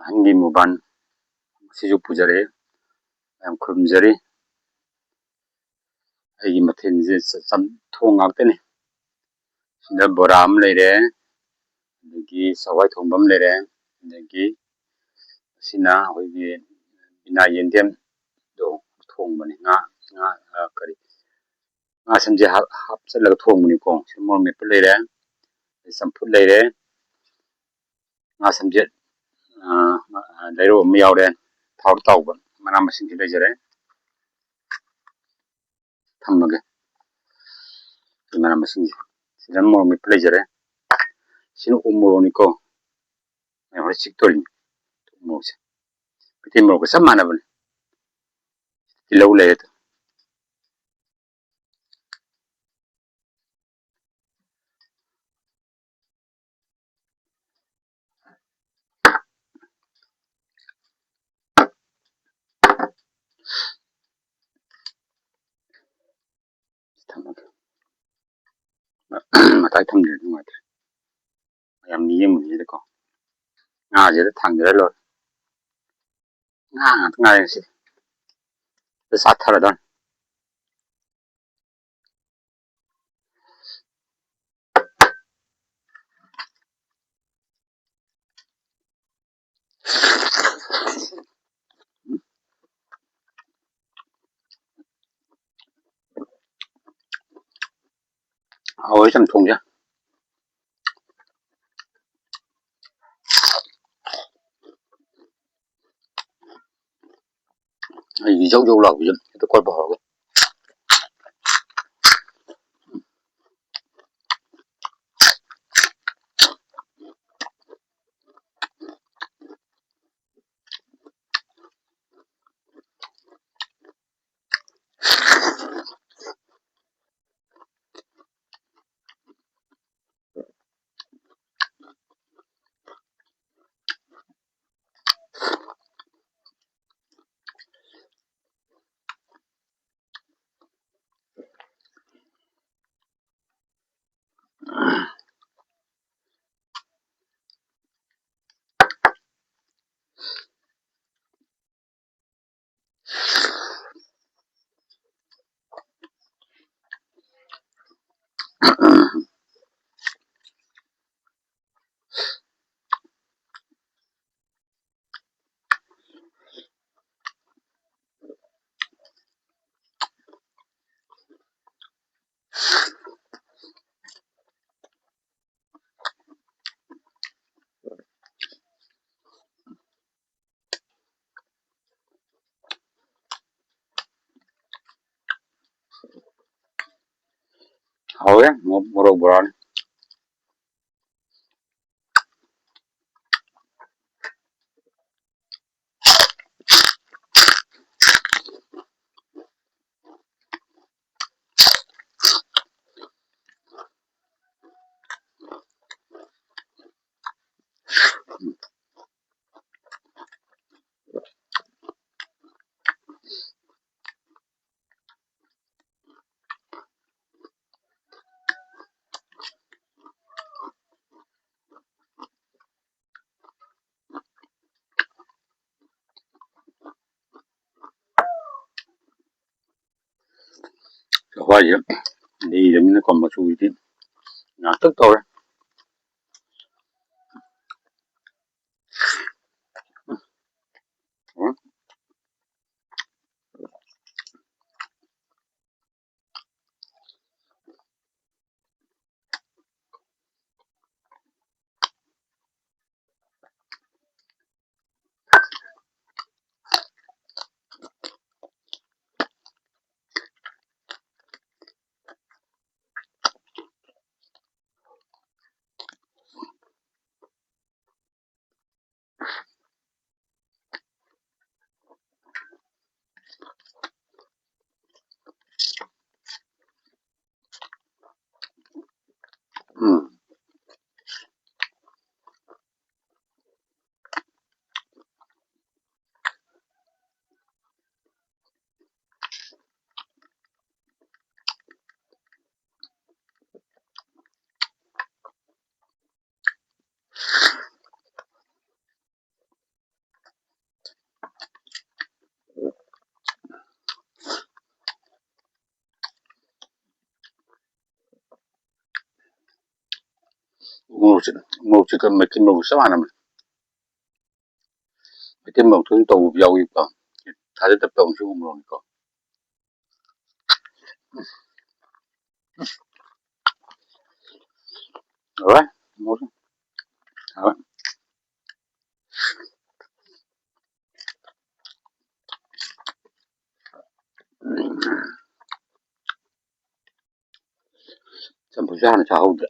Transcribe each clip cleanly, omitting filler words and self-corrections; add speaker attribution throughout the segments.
Speaker 1: 한기 무반 시주 부자래 양 금자리 아이 마텐 이제 참 통학되네 진짜 보람 레래 여기 서와이 통범 레래 여기 시나 거기 비나 연dem도 통문이 나 거리 나 심지 합설로 통문이고 실물 몇 레래 samphut leire nga samjet leiro miawden thawr tawba mana machine ki lejere thammage mana machine sidan mo mi plejere sinu umuroni ko me hor siktori mo se bitin mo ko samana bal ilaw leet thammage matai thamde ngat yam niyem ni ko nga je thangre lo nga si sa thara dan ôi chăm thùng chứ gì dấu dấu lầu chứ tôi coi bỏ rồi ôi một đồ bò hoa gì đi giống như còn một số gì nó tức thôi موجك ما كنمو سمعنا بتم تنطو بياوي با هذا تبقى شو مرونكو ouais موجك ouais ça me fait ça haut ouais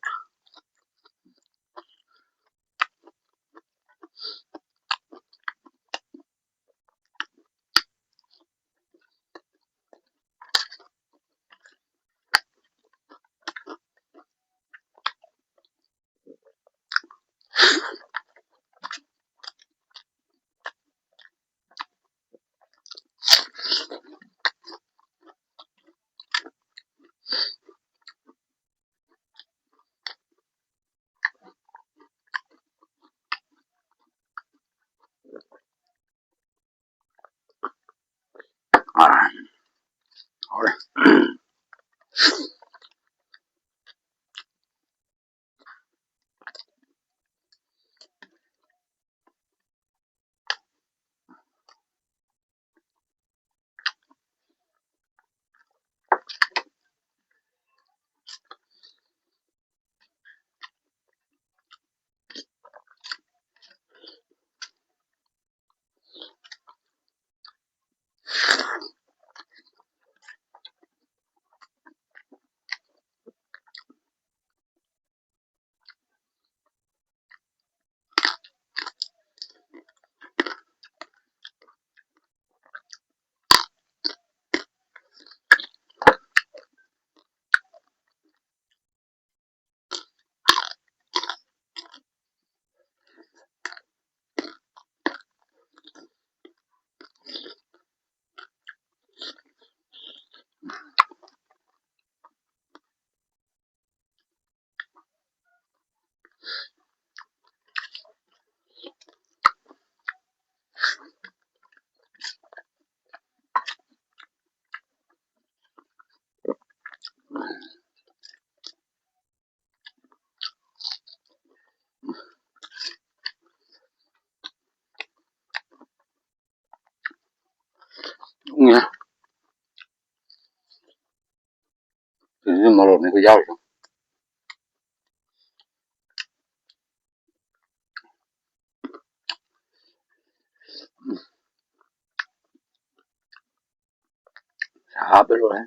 Speaker 1: nghe cái mà rồi cái dao sabe rồi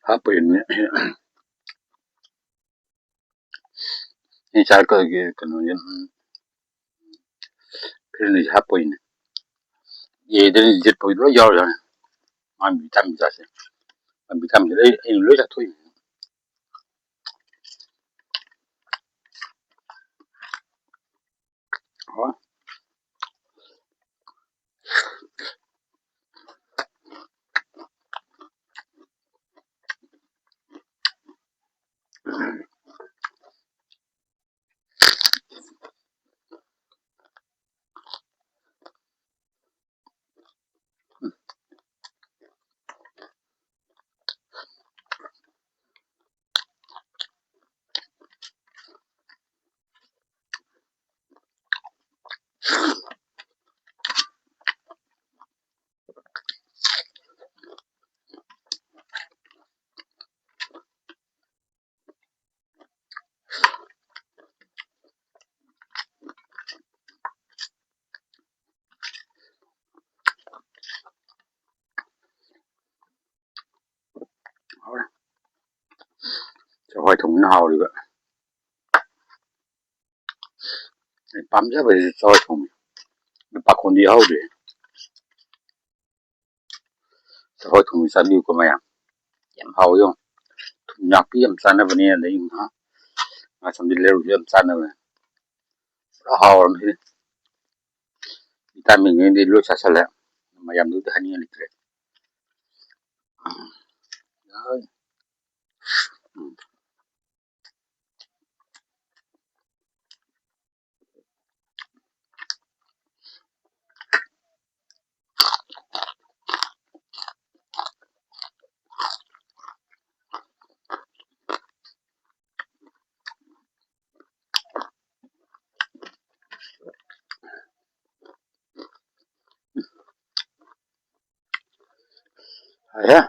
Speaker 1: apa ini ini cara ke kenuyan ini apa ini ye dari jet po lo yao ya man bitam jase man bitam jadi ini lo jatuh oh cho hỏi thùng nào đi vậyปั๊มจะไปซอยถุงปักคนเดียวดิซอยถุงสันอยู่ก็ไม่อ่ะยำเฮาอยู่ถุงยักษ์พี่ยำสันนะวันนี้ได้ยินฮะมาสำเร็จแล้วยำสันนะเว้ยแล้วเฮานี่ตามมีเงินได้รู้ชัดๆแล้วมายำดูแต่นี่นี่เลย เอ้ยอะไรอะ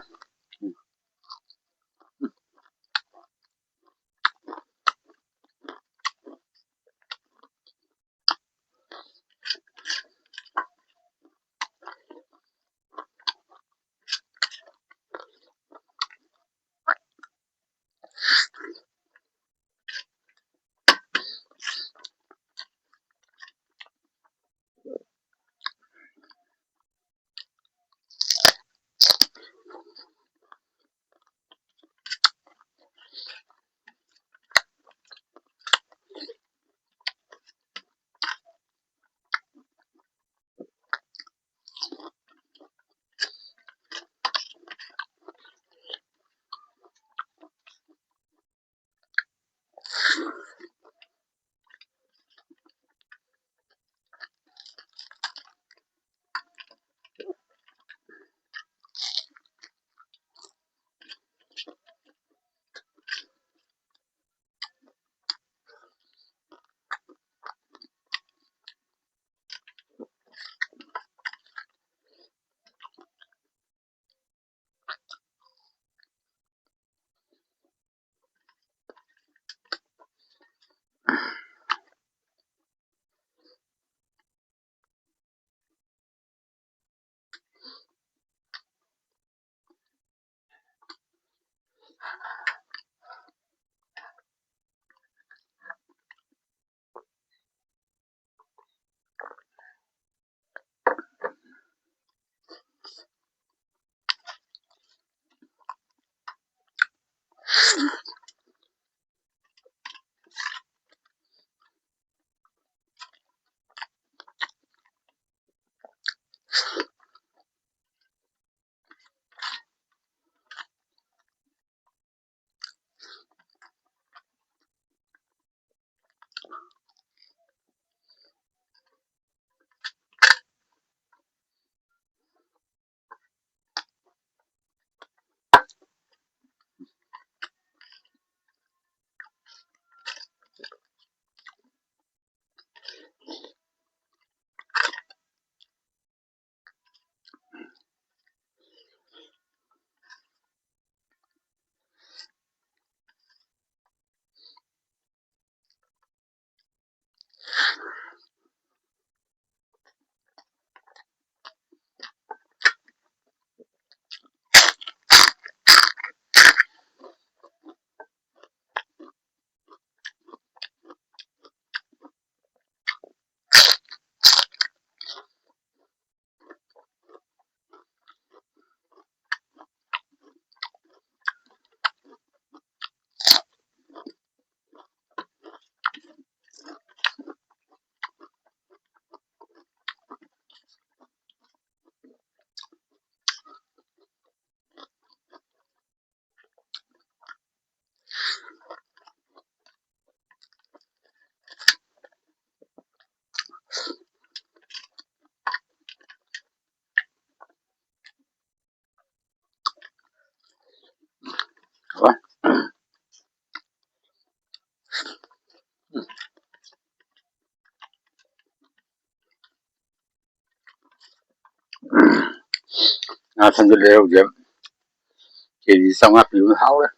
Speaker 1: วะฉันจะเร็วเดี๋ยวที่สองปีมันเฮาเลย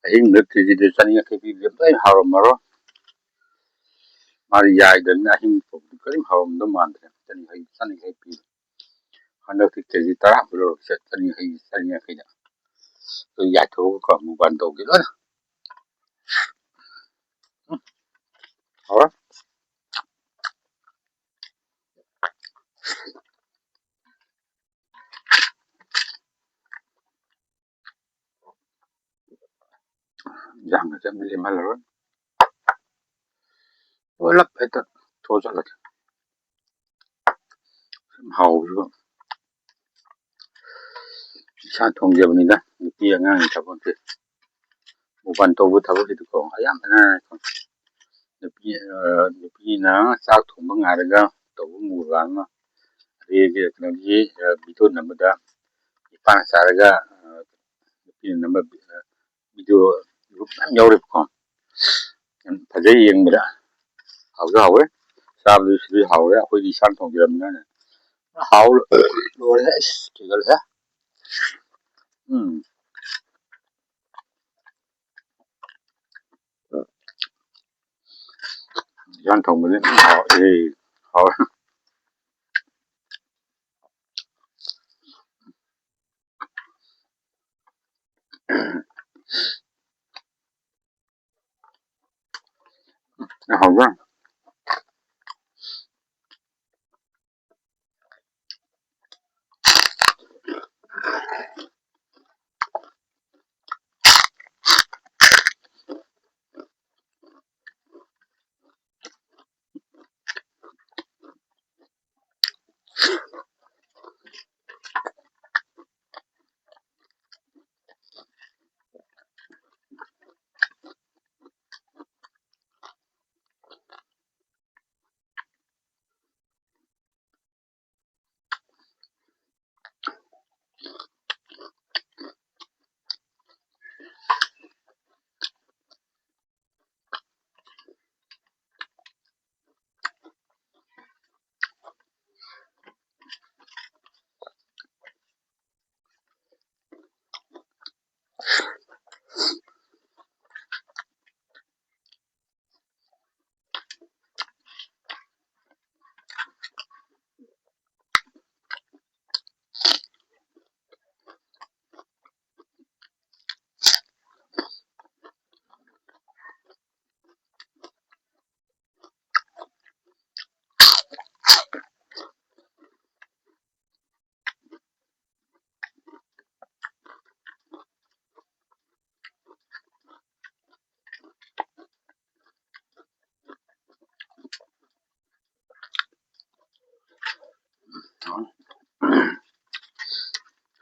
Speaker 1: ไอ้นึกที่จะฉันยังเคยปีเดียวได้เฮามาแล้วมาริยาเดินไอ้ผมก็ยังเฮาไม่มาเลยฉันยังเคยปีฮันนึกที่ตราบเลยฉันยังเคยตัวใหญ่ทั่วก็มุบันโตกี่แล้วเฮาอย่างนั้นจะไม่ได้มาแล้วว่าลับไปแต่โทษอะไรเฮาอยู่ 샤 통제분이다. 느끼양아 잡은데 무반 도부 타부도 거 아야마나 느끼나 싹 통방 알아가 도부 무가마 레게 그런지 비도 남다 이판 사라가 느끼는 넘버 비디오 룩만 여우르고 바제 영미라 하우가 하we 사브리 시리 하we 아코디 산 통제랍니다. 하우 로레 기걸해 산 통제는 하우 하우가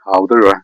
Speaker 1: 하우들